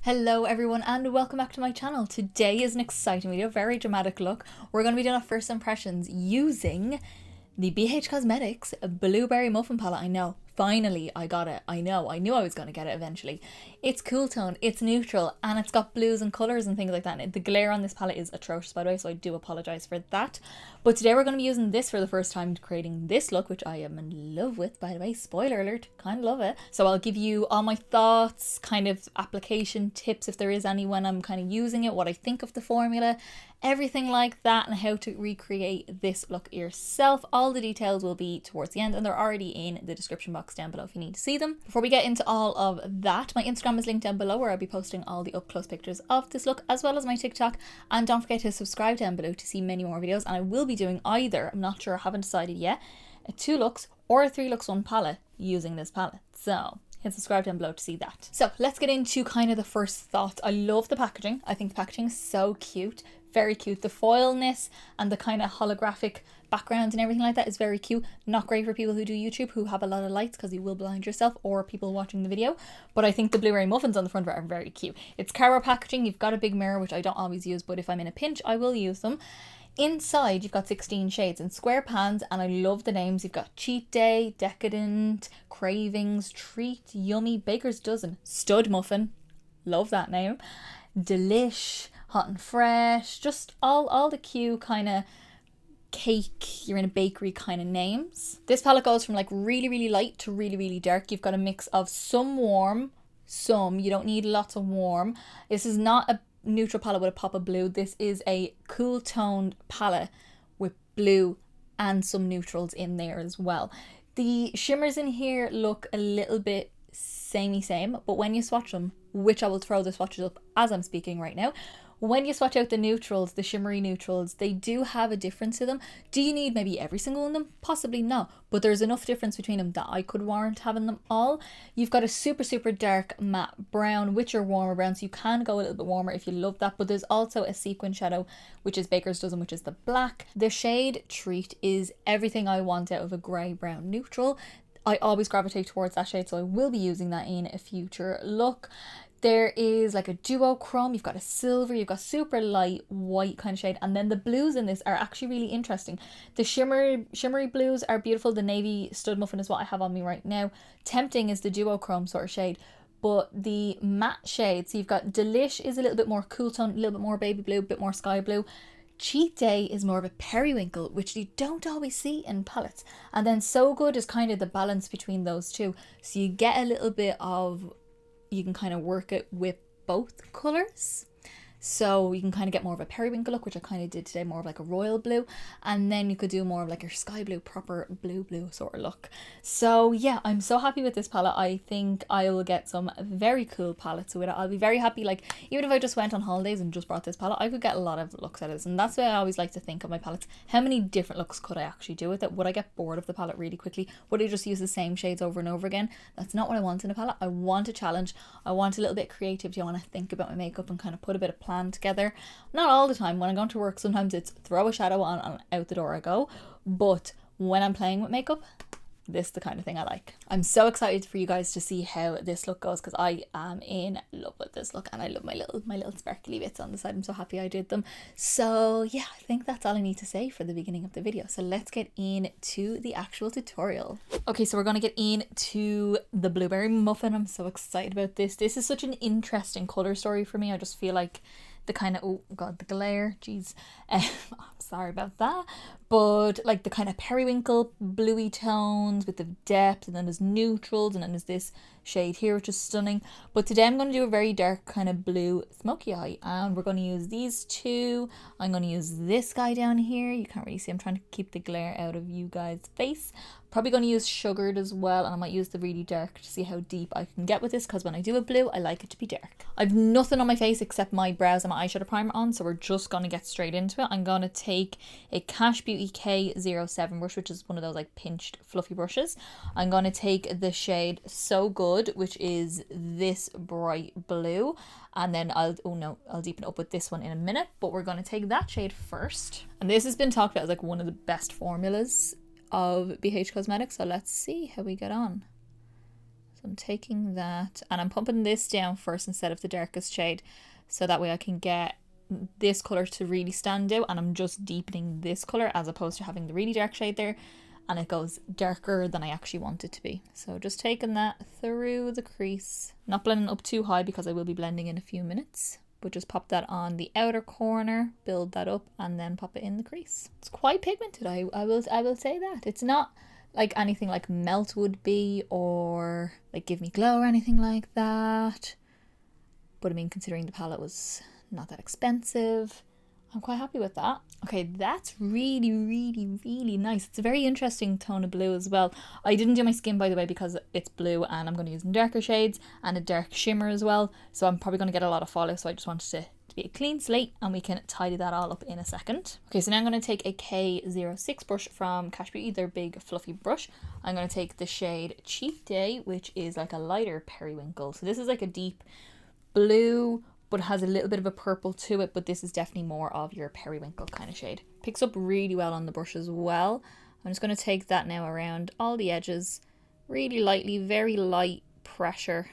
Hello everyone and welcome back to my channel. Today is an exciting video, very dramatic look. We're going to be doing our first impressions using the BH Cosmetics Blueberry Muffin Palette. I know, finally I got it. I knew I was going to get it eventually. It's cool tone, it's neutral, and it's got blues and colours and things like that. And the glare on this palette is atrocious, by the way, so I do apologise for that. But today we're going to be using this for the first time, creating this look, which I am in love with, by the way. Spoiler alert, kind of love it. So I'll give you all my thoughts, kind of application tips if there is any when I'm kind of using it, what I think of the formula, everything like that, and how to recreate this look yourself. All the details will be towards the end, and they're already in the description box down below if you need to see them. Before we get into all of that, my Instagram is linked down below where I'll be posting all the up close pictures of this look, as well as my TikTok, and don't forget to subscribe down below to see many more videos. And I will be doing either, I'm not sure, I haven't decided yet, a 2 looks or a 3 looks one palette using this palette, so hit subscribe down below to see that. So let's get into kind of the first thoughts. I love the packaging. I think the packaging is so cute, very cute. The foilness and the kind of holographic backgrounds and everything like that is very cute. Not great for people who do YouTube, who have a lot of lights, because you will blind yourself, or people watching the video. But I think the blueberry muffins on the front of it are very cute. It's caro packaging. You've got a big mirror, which I don't always use, but if I'm in a pinch I will use them. Inside you've got 16 shades in square pans, and I love the names. You've got Cheat Day, Decadent, Cravings, Treat, Yummy, Baker's Dozen, Stud Muffin, love that name, Delish, Hot and Fresh, just all the cute kind of cake, you're in a bakery kind of names. This palette goes from like really light to really dark. You've got a mix of some warm, some you don't need lots of warm. This is not a neutral palette with a pop of blue. This is a cool toned palette with blue and some neutrals in there as well. The shimmers in here look a little bit same, but when you swatch them, which I will throw the swatches up as I'm speaking right now, when you swatch out the neutrals, the shimmery neutrals, they do have a difference to them. Do you need maybe every single one of them? Possibly not, but there's enough difference between them that I could warrant having them all. You've got a super dark matte brown, which are warmer browns, so you can go a little bit warmer if you love that, but there's also a sequin shadow, which is Baker's Dozen, which is the black. The shade Treat is everything I want out of a grey brown neutral. I always gravitate towards that shade, so I will be using that in a future look. There is like a duochrome, you've got a silver, you've got super light white kind of shade, and then the blues in this are actually really interesting. The shimmery blues are beautiful. The navy stud muffin is what I have on me right now. Tempting is the duochrome sort of shade, but the matte shades, so you've got Delish is a little bit more cool tone, a little bit more baby blue, a bit more sky blue. Cheat Day is more of a periwinkle, which you don't always see in palettes. And then So Good is kind of the balance between those two. So you get a little bit of, you can kind of work it with both colours. So you can kind of get more of a periwinkle look, which I kind of did today, more of like a royal blue. And then you could do more of like your sky blue, proper blue sort of look. So yeah, I'm so happy with this palette. I think I will get some very cool palettes with it. I'll be very happy, like even if I just went on holidays and just brought this palette, I could get a lot of looks out of this. And that's why I always like to think of my palettes. How many different looks could I actually do with it? Would I get bored of the palette really quickly? Would I just use the same shades over and over again? That's not what I want in a palette. I want a challenge. I want a little bit of creativity. I want to think about my makeup and kind of put a bit of plan together. Not all the time. When I'm going to work, sometimes it's throw a shadow on and out the door I go. But when I'm playing with makeup, this is the kind of thing I like. I'm so excited for you guys to see how this look goes, because I am in love with this look, and I love my little sparkly bits on the side. I'm so happy I did them. So yeah, I think that's all I need to say for the beginning of the video. So let's get into the actual tutorial. Okay, so we're going to get into the blueberry muffin. I'm so excited about this. This is such an interesting color story for me. I just feel like the kind of, oh god, the glare, jeez, I'm sorry about that, but like the kind of periwinkle bluey tones with the depth, and then there's neutrals, and then there's this shade here which is stunning. But today I'm going to do a very dark kind of blue smoky eye, and we're going to use these two. I'm going to use this guy down here. You can't really see, I'm trying to keep the glare out of you guys' face. Probably going to use sugared as well, and I might use the really dark to see how deep I can get with this, because when I do a blue I like it to be dark. I've nothing on my face except my brows and my eyeshadow primer on, so we're just going to get straight into it. I'm going to take a Cash Beauty K07 brush, which is one of those like pinched fluffy brushes. I'm going to take the shade So Good, which is this bright blue, and then I'll deepen it up with this one in a minute, but we're going to take that shade first. And this has been talked about as like one of the best formulas of BH Cosmetics, so let's see how we get on. So I'm taking that and I'm pumping this down first instead of the darkest shade, so that way I can get this colour to really stand out, and I'm just deepening this colour as opposed to having the really dark shade there and it goes darker than I actually want it to be. So just taking that through the crease, not blending up too high because I will be blending in a few minutes, but just pop that on the outer corner, build that up, and then pop it in the crease. It's quite pigmented, I will say that. It's not like anything like Melt would be, or like Give Me Glow or anything like that, but I mean, considering the palette was not that expensive, I'm quite happy with that. Okay, that's really, really, really nice. It's a very interesting tone of blue as well. I didn't do my skin, by the way, because it's blue and I'm going to use darker shades and a dark shimmer as well. So I'm probably going to get a lot of fallout. So I just wanted to be a clean slate, and we can tidy that all up in a second. Okay, so now I'm going to take a K06 brush from Cash Beauty, their big fluffy brush. I'm going to take the shade Cheap Day, which is like a lighter periwinkle. So this is like a deep blue, but it has a little bit of a purple to it, but this is definitely more of your periwinkle kind of shade. Picks up really well on the brush as well. I'm just going to take that now around all the edges, really lightly, very light pressure,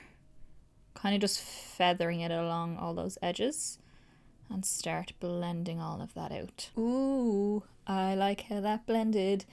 kind of just feathering it along all those edges, and start blending all of that out. Ooh, I like how that blended.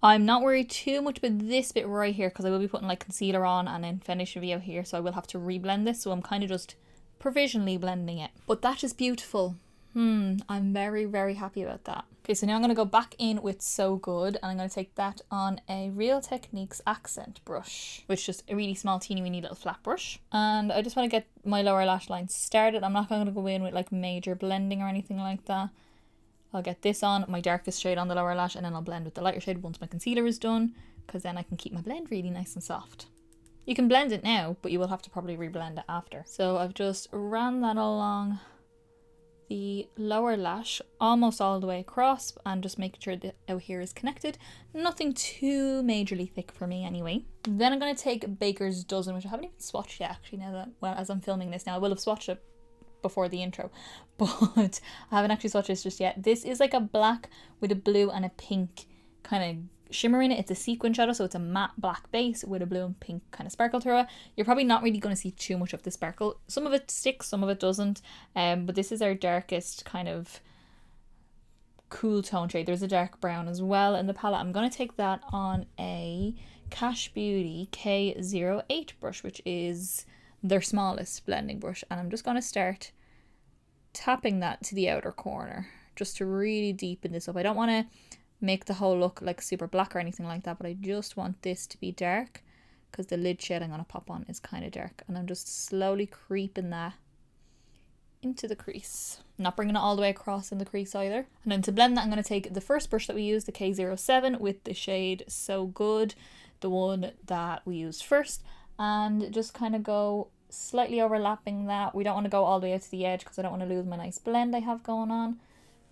I'm not worried too much about this bit right here because I will be putting like concealer on and then foundation video here, so I will have to reblend this, so I'm kind of just provisionally blending it. But that is beautiful. I'm very, very happy about that. Okay, so now I'm going to go back in with So Good, and I'm going to take that on a Real Techniques accent brush, which is just a really small, teeny weeny little flat brush. And I just want to get my lower lash line started. I'm not going to go in with like major blending or anything like that. I'll get this on, my darkest shade on the lower lash, and then I'll blend with the lighter shade once my concealer is done, because then I can keep my blend really nice and soft. You can blend it now, but you will have to probably reblend it after. So I've just ran that along the lower lash almost all the way across, and just making sure that out here is connected. Nothing too majorly thick for me anyway. Then I'm going to take Baker's Dozen, which I haven't even swatched yet actually, now that, well, as I'm filming this now. I will have swatched it before the intro, but I haven't actually swatched this just yet. This is like a black with a blue and a pink kind of shimmer in it. It's a sequin shadow, so it's a matte black base with a blue and pink kind of sparkle through it. You're probably not really going to see too much of the sparkle. Some of it sticks, some of it doesn't, but this is our darkest kind of cool tone shade. There's a dark brown as well in the palette. I'm going to take that on a Cash Beauty K08 brush, which is their smallest blending brush, and I'm just going to start tapping that to the outer corner just to really deepen this up. I don't want to make the whole look like super black or anything like that, but I just want this to be dark because the lid shade I'm going to pop on is kind of dark, and I'm just slowly creeping that into the crease, not bringing it all the way across in the crease either. And then to blend that, I'm going to take the first brush that we used, the K07, with the shade So Good, the one that we used first, and just kind of go slightly overlapping that. We don't want to go all the way out to the edge because I don't want to lose my nice blend I have going on,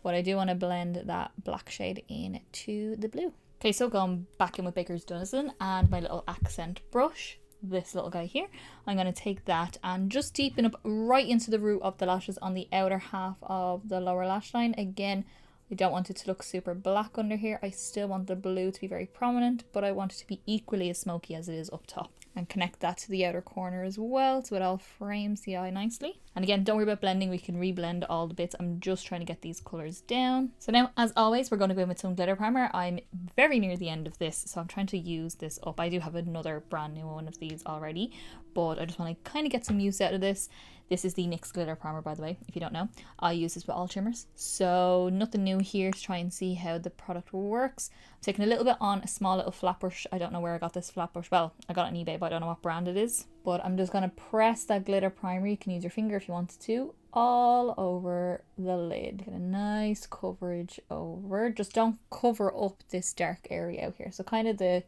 but I do want to blend that black shade in to the blue. Okay, so going back in with Baker's Dozen and my little accent brush, this little guy here, I'm going to take that and just deepen up right into the root of the lashes on the outer half of the lower lash line. Again, I don't want it to look super black under here. I still want the blue to be very prominent, but I want it to be equally as smoky as it is up top. And connect that to the outer corner as well, so it all frames the eye nicely. And again, don't worry about blending, we can reblend all the bits. I'm just trying to get these colours down. So now, as always, we're going to go in with some glitter primer. I'm very near the end of this, so I'm trying to use this up. I do have another brand new one of these already, but I just want to kind of get some use out of this. This is the NYX glitter primer, by the way, if you don't know. I use this with all shimmers, so nothing new here to try and see how the product works. I'm taking a little bit on a small little flat brush. I don't know where I got this flat brush. Well, I got it on eBay, but I don't know what brand it is. But I'm just going to press that glitter primer, you can use your finger if you wanted to, all over the lid. Get a nice coverage over. Just don't cover up this dark area out here. So kind of the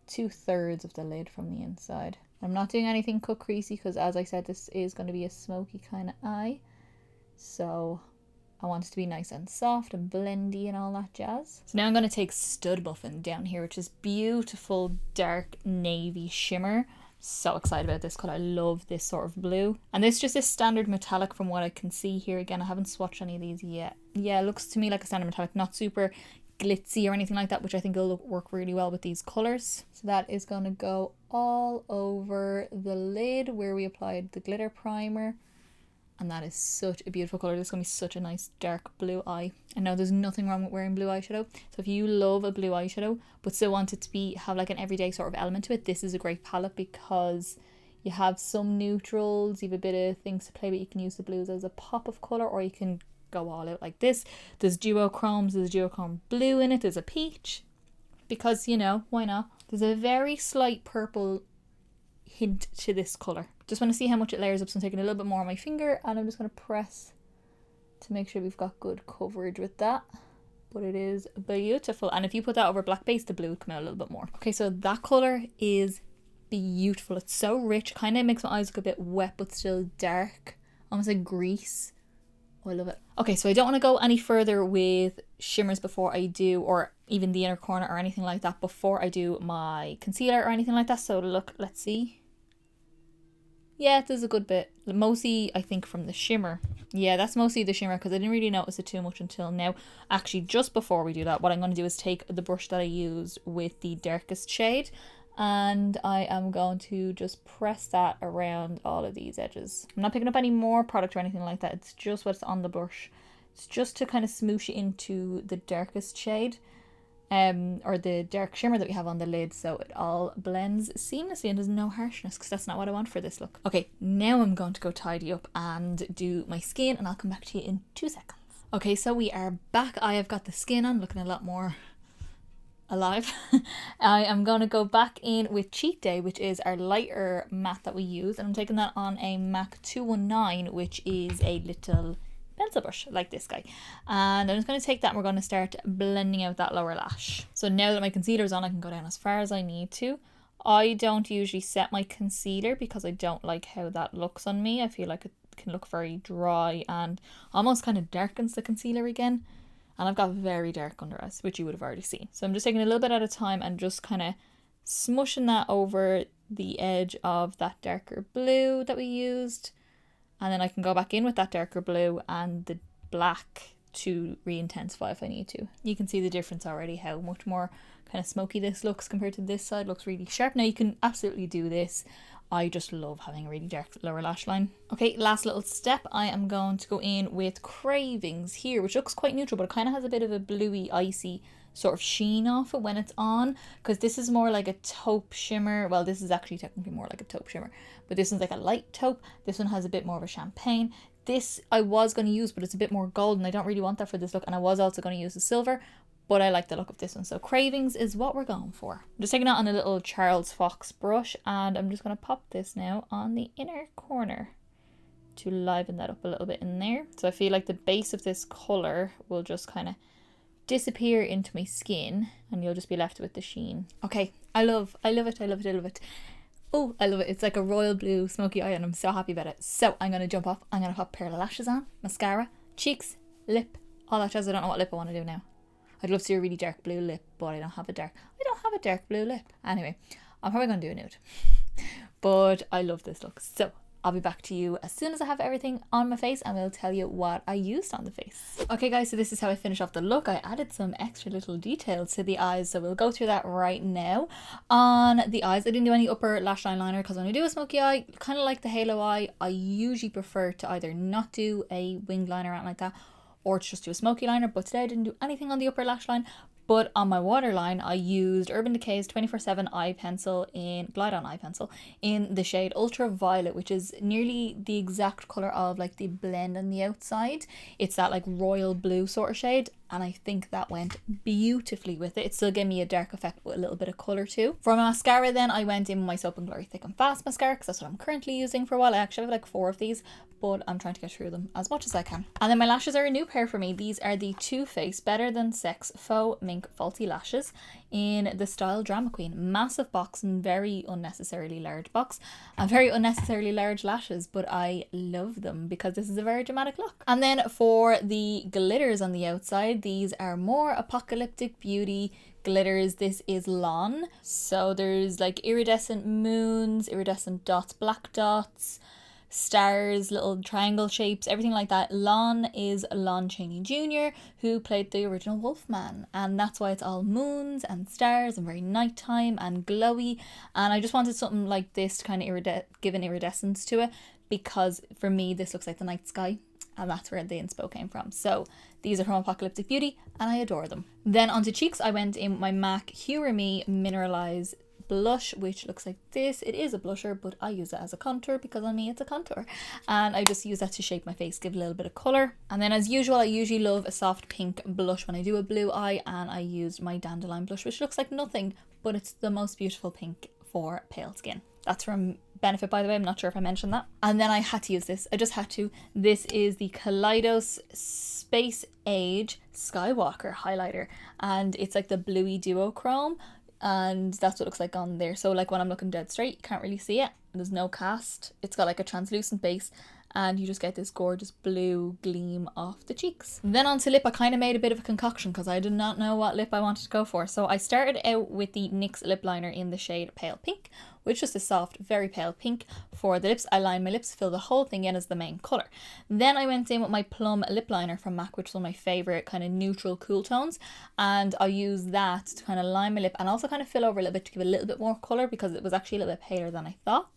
2/3 of the lid from the inside. I'm not doing anything cut creasy because, as I said, this is going to be a smoky kind of eye. So I want it to be nice and soft and blendy and all that jazz. So now I'm going to take Stud Muffin down here, which is beautiful dark navy shimmer. So excited about this colour. I love this sort of blue. And this is just a standard metallic from what I can see here. Again, I haven't swatched any of these yet. Yeah, it looks to me like a standard metallic, not super glitzy or anything like that, which I think will work really well with these colours. So that is going to go all over the lid where we applied the glitter primer. And that is such a beautiful colour. This is going to be such a nice dark blue eye. And now there's nothing wrong with wearing blue eyeshadow. So if you love a blue eyeshadow but still want it to have like an everyday sort of element to it, this is a great palette because you have some neutrals, you have a bit of things to play with. You can use the blues as a pop of colour, or you can go all out like this. There's duochromes, there's duochrome blue in it, there's a peach. Because, you know, why not? There's a very slight purple hint to this colour. Just want to see how much it layers up, so I'm taking a little bit more on my finger and I'm just going to press to make sure we've got good coverage with that. But it is beautiful, and if you put that over black base, the blue would come out a little bit more. Okay, so that colour is beautiful. It's so rich, kind of makes my eyes look a bit wet but still dark, almost like grease. Oh, I love it. Okay, so I don't want to go any further with shimmers before I do, or even the inner corner or anything like that, before I do my concealer or anything like that. So look, let's see. Yeah, there's a good bit. Mostly, I think, from the shimmer. Yeah, that's mostly the shimmer because I didn't really notice it too much until now. Actually, just before we do that, what I'm going to do is take the brush that I used with the darkest shade, and I am going to just press that around all of these edges. I'm not picking up any more product or anything like that. It's just what's on the brush. It's just to kind of smoosh it into the darkest shade. Or the dark shimmer that we have on the lid, so it all blends seamlessly and there's no harshness, because that's not what I want for this look. Okay, now I'm going to go tidy up and do my skin, and I'll come back to you in 2 seconds. Okay, so we are back. I have got the skin on, looking a lot more alive. I am going to go back in with Cheat Day, which is our lighter matte that we use, and I'm taking that on a MAC 219, which is a little pencil brush like this guy, and I'm just going to take that and we're going to start blending out that lower lash. So now that my concealer is on, I can go down as far as I need to. I don't usually set my concealer because I don't like how that looks on me. I feel like it can look very dry and almost kind of darkens the concealer again, and I've got very dark under eyes, which you would have already seen. So I'm just taking a little bit at a time and just kind of smushing that over the edge of that darker blue that we used. And then I can go back in with that darker blue and the black to re-intensify if I need to. You can see the difference already, how much more kind of smoky this looks compared to this side. Looks really sharp. Now you can absolutely do this. I just love having a really dark lower lash line. Okay, last little step. I am going to go in with Cravings here, which looks quite neutral, but it kind of has a bit of a bluey, icy sort of sheen off it when it's on, because this is more like a taupe shimmer. Well, this is actually technically more like a taupe shimmer, but this one's like a light taupe. This one has a bit more of a champagne. This I was going to use, but it's a bit more golden. I don't really want that for this look, and I was also going to use the silver, but I like the look of this one. So Cravings is what we're going for. I'm just taking it on a little Charles Fox brush, and I'm just going to pop this now on the inner corner to liven that up a little bit in there. So I feel like the base of this colour will just kind of disappear into my skin and you'll just be left with the sheen. Okay, I love it. Oh, I love it. It's like a royal blue smoky eye and I'm so happy about it. So I'm going to jump off. I'm going to pop a pair of lashes on, mascara, cheeks, lip, all that jazz. I don't know what lip I want to do now. I'd love to do a really dark blue lip, but I don't have a dark blue lip. Anyway, I'm probably going to do a nude. But I love this look. So I'll be back to you as soon as I have everything on my face and we'll tell you what I used on the face. Okay guys, so this is how I finish off the look. I added some extra little details to the eyes, so we'll go through that right now. On the eyes, I didn't do any upper lash line liner because when I do a smoky eye, kind of like the halo eye, I usually prefer to either not do a winged liner or anything like that, or to just do a smoky liner, but today I didn't do anything on the upper lash line. But on my waterline, I used Urban Decay's 24/7 eye pencil in Glide On eye pencil in the shade Ultraviolet, which is nearly the exact colour of like the blend on the outside. It's that like royal blue sort of shade, and I think that went beautifully with it. It still gave me a dark effect with a little bit of colour too. For my mascara then, I went in with my Soap and Glory Thick and Fast mascara because that's what I'm currently using for a while. I actually have like 4 of these, but I'm trying to get through them as much as I can. And then my lashes are a new pair for me. These are the Too Faced Better Than Sex Faux Mink Faulty Lashes in the style Drama Queen. Massive box and very unnecessarily large box and very unnecessarily large lashes, but I love them because this is a very dramatic look. And then for the glitters on the outside, these are more Apocalyptic Beauty glitters. This is Lon. So there's like iridescent moons, iridescent dots, black dots, stars, little triangle shapes, everything like that. Lon is Lon Chaney Jr., who played the original Wolfman, and that's why it's all moons and stars and very nighttime and glowy. And I just wanted something like this to kind of give an iridescence to it, because for me this looks like the night sky, and that's where the inspo came from. So these are from Apocalyptic Beauty and I adore them. Then onto cheeks, I went in with my MAC Humour Mineralize blush, which looks like this. It is a blusher, but I use it as a contour because on me it's a contour, and I just use that to shape my face, give a little bit of colour. And then as usual, I usually love a soft pink blush when I do a blue eye, and I used my Dandelion blush, which looks like nothing, but it's the most beautiful pink for pale skin. That's from Benefit, by the way. I'm not sure if I mentioned that. And then I had to use this. I just had to. This is the Kaleidos Space Age Skywalker highlighter, and it's like the bluey duochrome, and that's what it looks like on there. So like when I'm looking dead straight, you can't really see it. There's no cast. It's got like a translucent base, and you just get this gorgeous blue gleam off the cheeks. Then onto lip, I kind of made a bit of a concoction because I did not know what lip I wanted to go for. So I started out with the NYX lip liner in the shade Pale Pink, which is a soft, very pale pink for the lips. I lined my lips, fill the whole thing in as the main colour. Then I went in with my Plum lip liner from MAC, which is one of my favourite kind of neutral cool tones, and I used that to kind of line my lip and also kind of fill over a little bit to give a little bit more colour, because it was actually a little bit paler than I thought.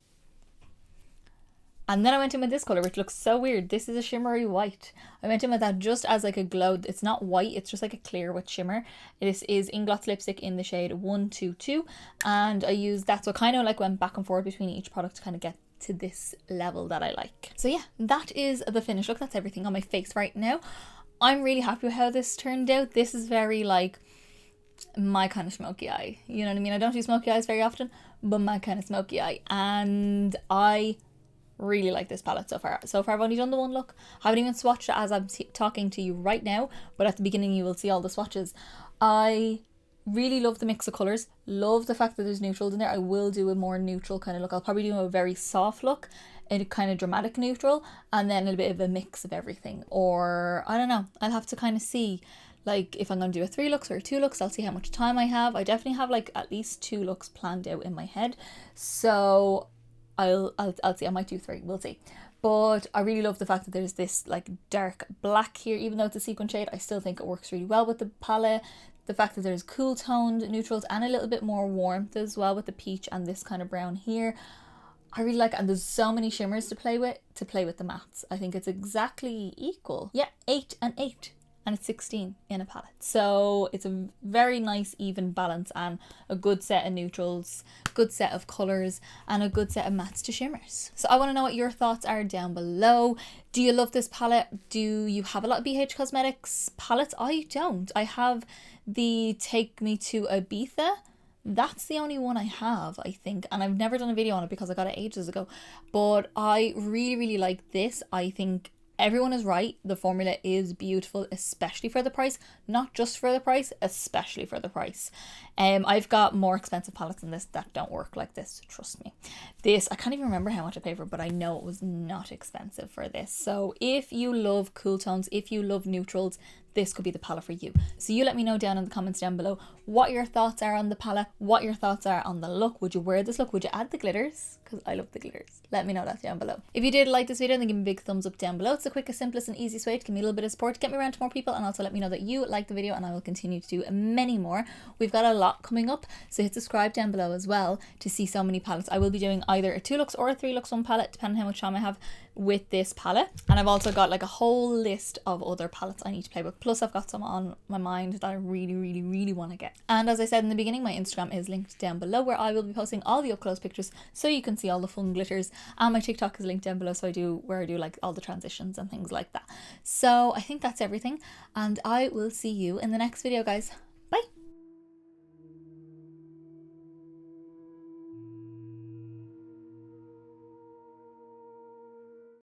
And then I went in with this colour, which looks so weird. This is a shimmery white. I went in with that just as like a glow. It's not white, it's just like a clear with shimmer. This is Inglot lipstick in the shade 122. And I used that, so I kind of like went back and forth between each product to kind of get to this level that I like. So yeah, that is the finished look. That's everything on my face right now. I'm really happy with how this turned out. This is very like my kind of smoky eye. You know what I mean? I don't do smoky eyes very often, but my kind of smoky eye. And I really like this palette so far. I've only done the one look. I haven't even swatched it as I'm talking to you right now, but at the beginning you will see all the swatches. I really love the mix of colours. Love the fact that there's neutrals in there. I will do a more neutral kind of look. I'll probably do a very soft look, a kind of dramatic neutral, and then a bit of a mix of everything. Or I don't know. I'll have to kind of see, like if I'm going to do a 3 looks or a 2 looks. I'll see how much time I have. I definitely have like at least 2 looks planned out in my head. So I'll see. I might do 3. We'll see. But I really love the fact that there's this like dark black here. Even though it's a sequin shade, I still think it works really well with the palette. The fact that there's cool toned neutrals and a little bit more warmth as well with the peach and this kind of brown here, I really like it. And there's so many shimmers to play with the mattes. I think it's exactly equal. Yeah, 8 and 8. And it's 16 in a palette. So it's a very nice even balance and a good set of neutrals, good set of colours, and a good set of mattes to shimmers. So I want to know what your thoughts are down below. Do you love this palette? Do you have a lot of BH Cosmetics palettes? I don't. I have the Take Me to Ibiza. That's the only one I have, I think, and I've never done a video on it because I got it ages ago. But I really, really like this. I think everyone is right. The formula is beautiful, especially for the price. Not just for the price, especially for the price. I've got more expensive palettes than this that don't work like this, trust me. This, I can't even remember how much I paid for, but I know it was not expensive for this. So if you love cool tones, if you love neutrals, this could be the palette for you. So you let me know down in the comments down below what your thoughts are on the palette, what your thoughts are on the look. Would you wear this look? Would you add the glitters? Because I love the glitters. Let me know that down below. If you did like this video, then give me a big thumbs up down below. It's the quickest, simplest and easiest way to give me a little bit of support, get me around to more people, and also let me know that you like the video, and I will continue to do many more. We've got a lot coming up, so hit subscribe down below as well to see so many palettes. I will be doing either a 2 looks or a 3 looks one palette, depending on how much time I have with this palette. And I've also got like a whole list of other palettes I need to play with. Plus I've got some on my mind that I really, really, really want to get. And as I said in the beginning, my Instagram is linked down below, where I will be posting all the up close pictures so you can see all the fun glitters. And my TikTok is linked down below, so I do like all the transitions and things like that. So I think that's everything, and I will see you in the next video, guys.